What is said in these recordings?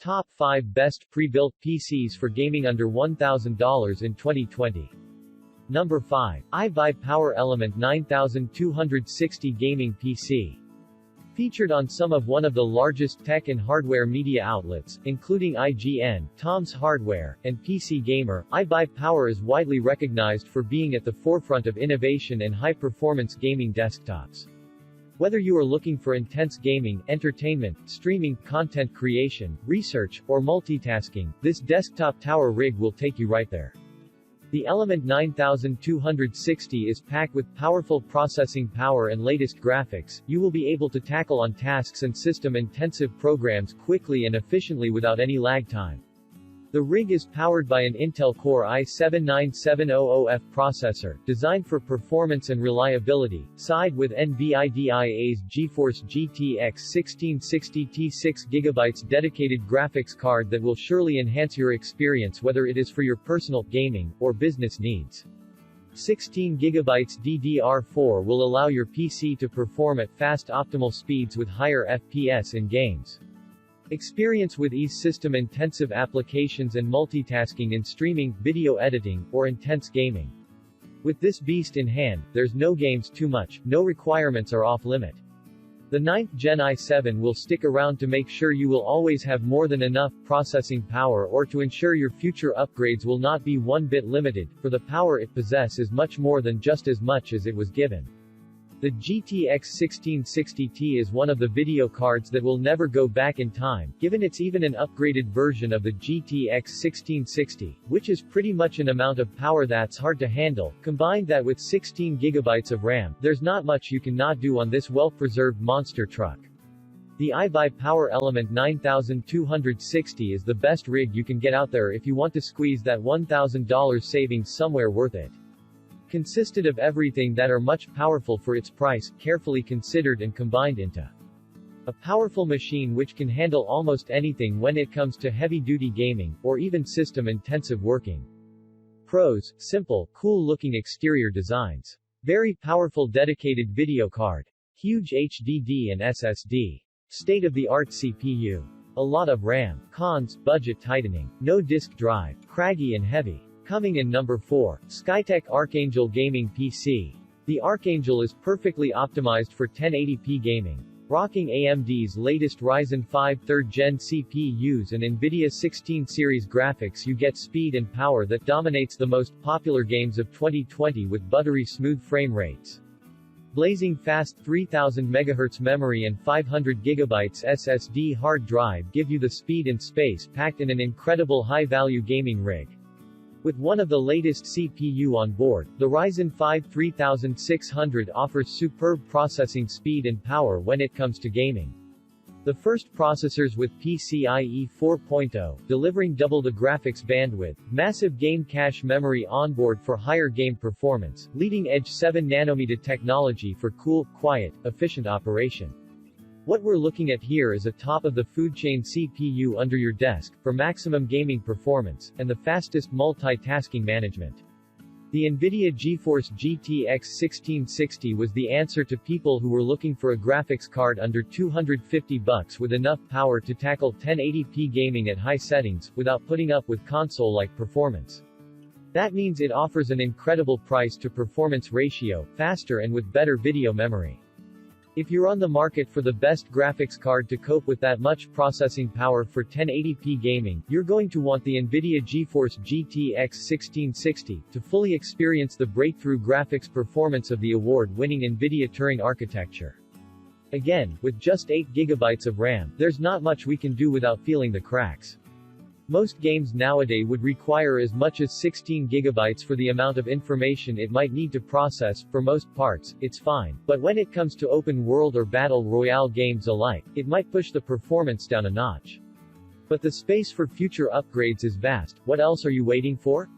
Top 5 Best Pre-Built PCs for Gaming Under $1,000 in 2020. Number 5. iBUYPOWER Element 9260 Gaming PC. Featured on some of one of the largest tech and hardware media outlets, including IGN, Tom's Hardware, and PC Gamer, iBUYPOWER is widely recognized for being at the forefront of innovation and high-performance gaming desktops. Whether you are looking for intense gaming, entertainment, streaming, content creation, research, or multitasking, this desktop tower rig will take you right there. The Element 9260 is packed with powerful processing power and latest graphics. You will be able to tackle on tasks and system-intensive programs quickly and efficiently without any lag time. The rig is powered by an Intel Core i7-9700F processor, designed for performance and reliability, side with NVIDIA's GeForce GTX 1660T 6GB dedicated graphics card that will surely enhance your experience whether it is for your personal, gaming, or business needs. 16GB DDR4 will allow your PC to perform at fast optimal speeds with higher FPS in games. Experience with ease system-intensive applications and multitasking in streaming, video editing, or intense gaming. With this beast in hand, there's no games too much, no requirements are off-limit. The 9th Gen i7 will stick around to make sure you will always have more than enough processing power or to ensure your future upgrades will not be one bit limited, for the power it possesses is much more than just as much as it was given. The GTX 1660T is one of the video cards that will never go back in time, given it's even an upgraded version of the GTX 1660, which is pretty much an amount of power that's hard to handle. Combine that with 16 GB of RAM, there's not much you cannot do on this well-preserved monster truck. The iBUYPOWER Element 9260 is the best rig you can get out there if you want to squeeze that $1,000 savings somewhere worth it. Consisted of everything that are much powerful for its price, carefully considered and combined into a powerful machine which can handle almost anything when it comes to heavy-duty gaming, or even system-intensive working. Pros: simple, cool-looking exterior designs. Very powerful dedicated video card. Huge HDD and SSD. State-of-the-art CPU. A lot of RAM. Cons: budget tightening. No disk drive. Craggy and heavy. Coming in number 4, Skytech Archangel Gaming PC. The Archangel is perfectly optimized for 1080p gaming. Rocking AMD's latest Ryzen 5 3rd Gen CPUs and NVIDIA 16 series graphics, you get speed and power that dominates the most popular games of 2020 with buttery smooth frame rates. Blazing fast 3000 MHz memory and 500 GB SSD hard drive give you the speed and space packed in an incredible high-value gaming rig. With one of the latest CPU on board, the Ryzen 5 3600 offers superb processing speed and power when it comes to gaming. The first processors with PCIe 4.0, delivering double the graphics bandwidth, massive game cache memory onboard for higher game performance, leading-edge 7nm technology for cool, quiet, efficient operation. What we're looking at here is a top-of-the-food chain CPU under your desk, for maximum gaming performance, and the fastest multitasking management. The NVIDIA GeForce GTX 1660 was the answer to people who were looking for a graphics card under $250 with enough power to tackle 1080p gaming at high settings, without putting up with console-like performance. That means it offers an incredible price-to-performance ratio, faster and with better video memory. If you're on the market for the best graphics card to cope with that much processing power for 1080p gaming, you're going to want the NVIDIA GeForce GTX 1660 to fully experience the breakthrough graphics performance of the award-winning NVIDIA Turing architecture. Again, with just 8 GB of RAM, there's not much we can do without feeling the cracks. Most games nowadays would require as much as 16 GB for the amount of information it might need to process. For most parts, it's fine, but when it comes to open world or battle royale games alike, it might push the performance down a notch. But the space for future upgrades is vast. What else are you waiting for?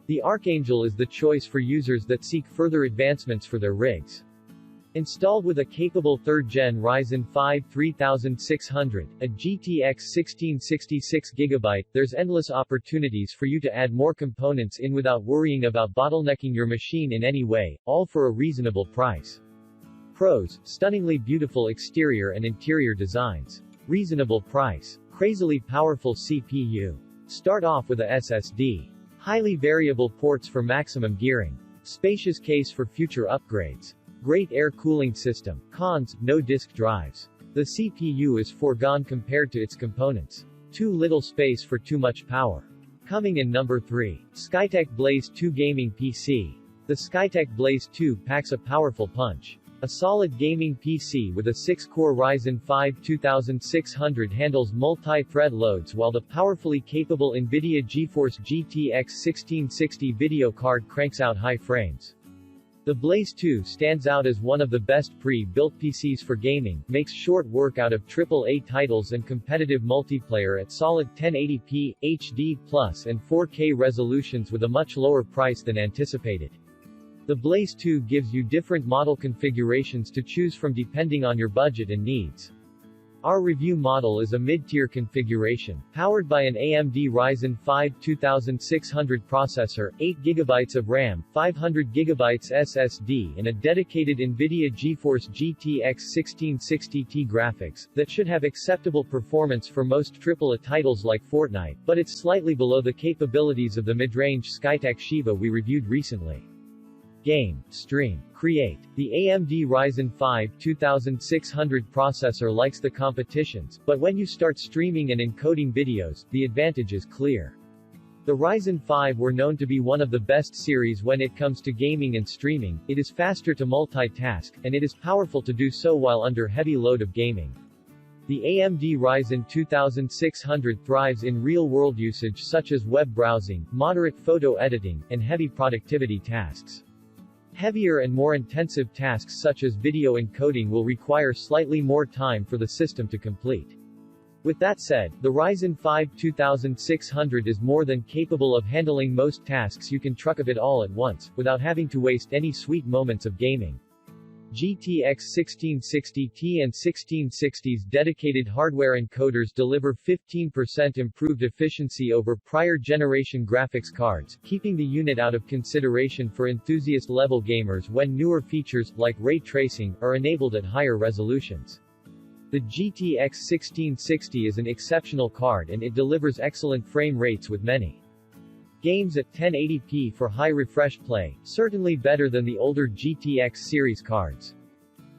The Archangel is the choice for users that seek further advancements for their rigs. Installed with a capable 3rd Gen Ryzen 5 3600, a GTX 1666GB, there's endless opportunities for you to add more components in without worrying about bottlenecking your machine in any way, all for a reasonable price. Pros: stunningly beautiful exterior and interior designs. Reasonable price. Crazily powerful CPU. Start off with a SSD. Highly variable ports for maximum gearing. Spacious case for future upgrades. Great air cooling system. Cons, no disk drives. The CPU is foregone compared to its components. Too little space for too much power. Coming in number 3. Skytech Blaze 2 Gaming PC. The Skytech Blaze 2 packs a powerful punch. A solid gaming PC with a 6-core Ryzen 5 2600 handles multi-thread loads, while the powerfully capable NVIDIA GeForce GTX 1660 video card cranks out high frames. The Blaze 2 stands out as one of the best pre-built PCs for gaming, makes short work out of AAA titles and competitive multiplayer at solid 1080p, HD+, and 4K resolutions with a much lower price than anticipated. The Blaze 2 gives you different model configurations to choose from depending on your budget and needs. Our review model is a mid-tier configuration, powered by an AMD Ryzen 5 2600 processor, 8GB of RAM, 500GB SSD and a dedicated NVIDIA GeForce GTX 1660T graphics, that should have acceptable performance for most AAA titles like Fortnite, but it's slightly below the capabilities of the mid-range Skytech Shiva we reviewed recently. Game, stream, create. The AMD Ryzen 5 2600 processor likes the competitions, but when you start streaming and encoding videos, the advantage is clear. The Ryzen 5 were known to be one of the best series when it comes to gaming and streaming. It is faster to multitask, and it is powerful to do so while under heavy load of gaming. The AMD Ryzen 2600 thrives in real-world usage such as web browsing, moderate photo editing, and heavy productivity tasks. Heavier and more intensive tasks such as video encoding will require slightly more time for the system to complete. With that said, the Ryzen 5 2600 is more than capable of handling most tasks you can truck of it all at once, without having to waste any sweet moments of gaming. GTX 1660T and 1660's dedicated hardware encoders deliver 15% improved efficiency over prior generation graphics cards, keeping the unit out of consideration for enthusiast-level gamers when newer features, like ray tracing, are enabled at higher resolutions. The GTX 1660 is an exceptional card and it delivers excellent frame rates with many games at 1080p for high refresh play, certainly better than the older GTX series cards.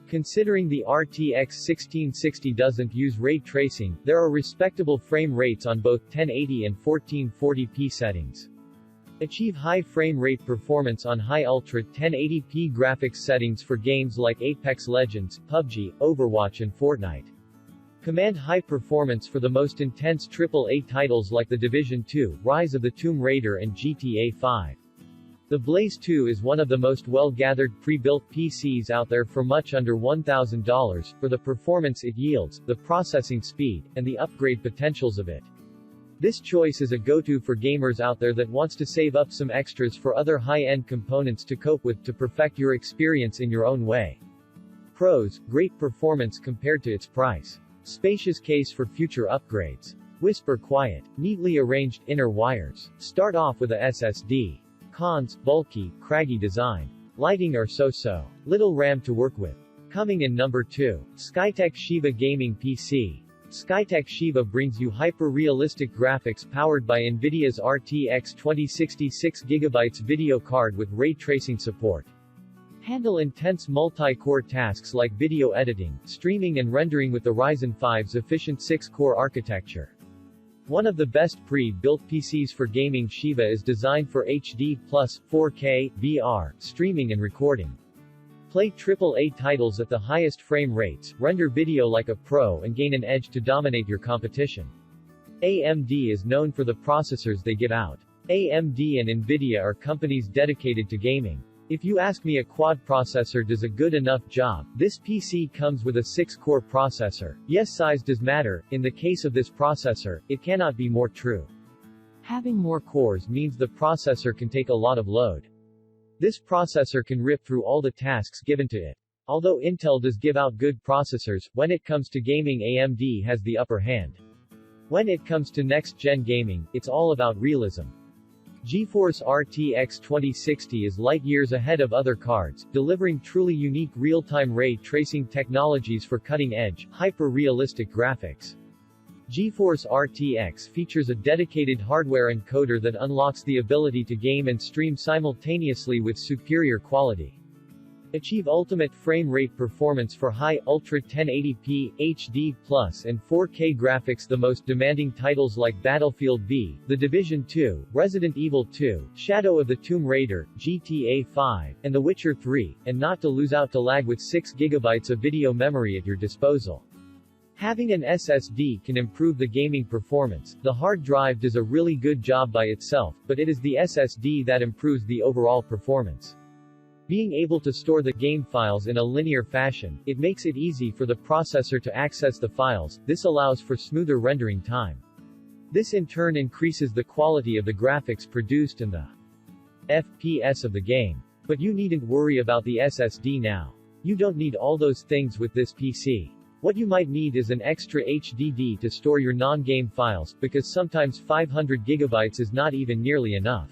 Considering the RTX 1660 doesn't use ray tracing, there are respectable frame rates on both 1080 and 1440p settings. Achieve high frame rate performance on high Ultra 1080p graphics settings for games like Apex Legends, PUBG, Overwatch and Fortnite. Command high performance for the most intense AAA titles like The Division 2, Rise of the Tomb Raider and GTA 5. The Blaze 2 is one of the most well-gathered pre-built PCs out there for much under $1,000, for the performance it yields, the processing speed, and the upgrade potentials of it. This choice is a go-to for gamers out there that wants to save up some extras for other high-end components to cope with to perfect your experience in your own way. Pros: great performance compared to its price. Spacious case for future upgrades. Whisper quiet, neatly arranged inner wires. Start off with a SSD. Cons: bulky, craggy design. Lighting are so-so. Little RAM to work with. Coming in number 2. Skytech Shiva Gaming PC. Skytech Shiva brings you hyper-realistic graphics powered by NVIDIA's RTX 2060 6GB video card with ray tracing support. Handle intense multi-core tasks like video editing, streaming and rendering with the Ryzen 5's efficient 6-core architecture. One of the best pre-built PCs for gaming, Shiva is designed for HD+, 4K, VR, streaming and recording. Play AAA titles at the highest frame rates, render video like a pro and gain an edge to dominate your competition. AMD is known for the processors they give out. AMD and NVIDIA are companies dedicated to gaming. If you ask me, a quad processor does a good enough job. This PC comes with a 6-core processor. Yes, size does matter. In the case of this processor, it cannot be more true. Having more cores means the processor can take a lot of load. This processor can rip through all the tasks given to it. Although Intel does give out good processors, when it comes to gaming, AMD has the upper hand. When it comes to next-gen gaming, it's all about realism. GeForce RTX 2060 is light years ahead of other cards, delivering truly unique real-time ray tracing technologies for cutting-edge, hyper-realistic graphics. GeForce RTX features a dedicated hardware encoder that unlocks the ability to game and stream simultaneously with superior quality. Achieve ultimate frame rate performance for high, Ultra 1080p, HD+, and 4K graphics. The most demanding titles like Battlefield V, The Division 2, Resident Evil 2, Shadow of the Tomb Raider, GTA 5, and The Witcher 3, and not to lose out to lag with 6 GB of video memory at your disposal. Having an SSD can improve the gaming performance. The hard drive does a really good job by itself, but it is the SSD that improves the overall performance. Being able to store the game files in a linear fashion, it makes it easy for the processor to access the files. This allows for smoother rendering time. This in turn increases the quality of the graphics produced and the FPS of the game. But you needn't worry about the SSD now. You don't need all those things with this PC. What you might need is an extra HDD to store your non-game files, because sometimes 500 GB is not even nearly enough.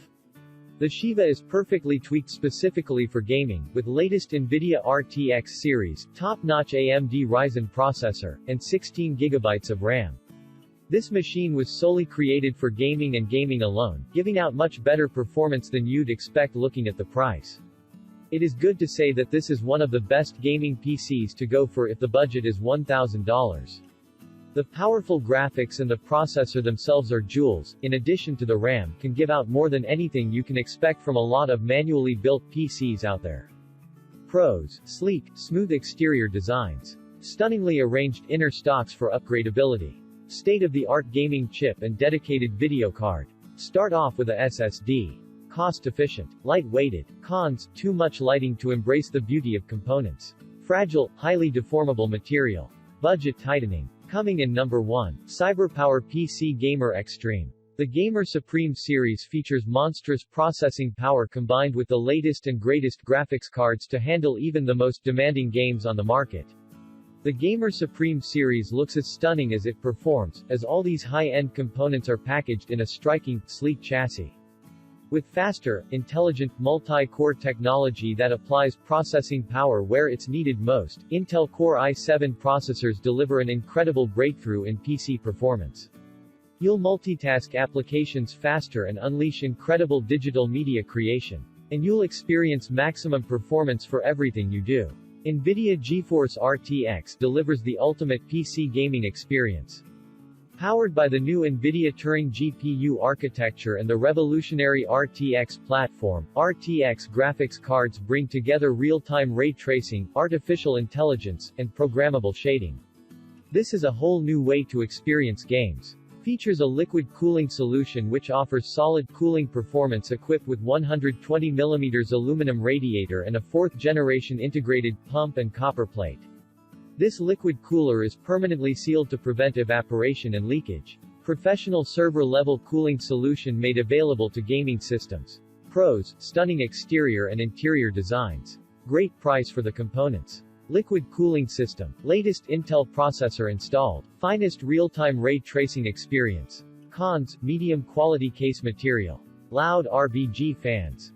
The Shiva is perfectly tweaked specifically for gaming, with latest NVIDIA RTX series, top-notch AMD Ryzen processor, and 16 GB of RAM. This machine was solely created for gaming and gaming alone, giving out much better performance than you'd expect looking at the price. It is good to say that this is one of the best gaming PCs to go for if the budget is $1,000. The powerful graphics and the processor themselves are jewels, in addition to the RAM, can give out more than anything you can expect from a lot of manually built PCs out there. Pros: sleek, smooth exterior designs. Stunningly arranged inner stocks for upgradability. State-of-the-art gaming chip and dedicated video card. Start off with a SSD. Cost-efficient. Light-weighted. Cons: too much lighting to embrace the beauty of components. Fragile, highly deformable material. Budget tightening. Coming in number 1, CYBERPOWERPC Gamer Xtreme. The Gamer Supreme series features monstrous processing power combined with the latest and greatest graphics cards to handle even the most demanding games on the market. The Gamer Supreme series looks as stunning as it performs, as all these high-end components are packaged in a striking, sleek chassis. With faster, intelligent, multi-core technology that applies processing power where it's needed most, Intel Core i7 processors deliver an incredible breakthrough in PC performance. You'll multitask applications faster and unleash incredible digital media creation. And you'll experience maximum performance for everything you do. NVIDIA GeForce RTX delivers the ultimate PC gaming experience. Powered by the new NVIDIA Turing GPU architecture and the revolutionary RTX platform, RTX graphics cards bring together real-time ray tracing, artificial intelligence, and programmable shading. This is a whole new way to experience games. Features a liquid cooling solution which offers solid cooling performance equipped with 120mm aluminum radiator and a 4th-generation integrated pump and copper plate. This liquid cooler is permanently sealed to prevent evaporation and leakage. Professional server-level cooling solution made available to gaming systems. Pros: stunning exterior and interior designs. Great price for the components. Liquid cooling system. Latest Intel processor installed. Finest real-time ray tracing experience. Cons: medium quality case material. Loud RBG fans.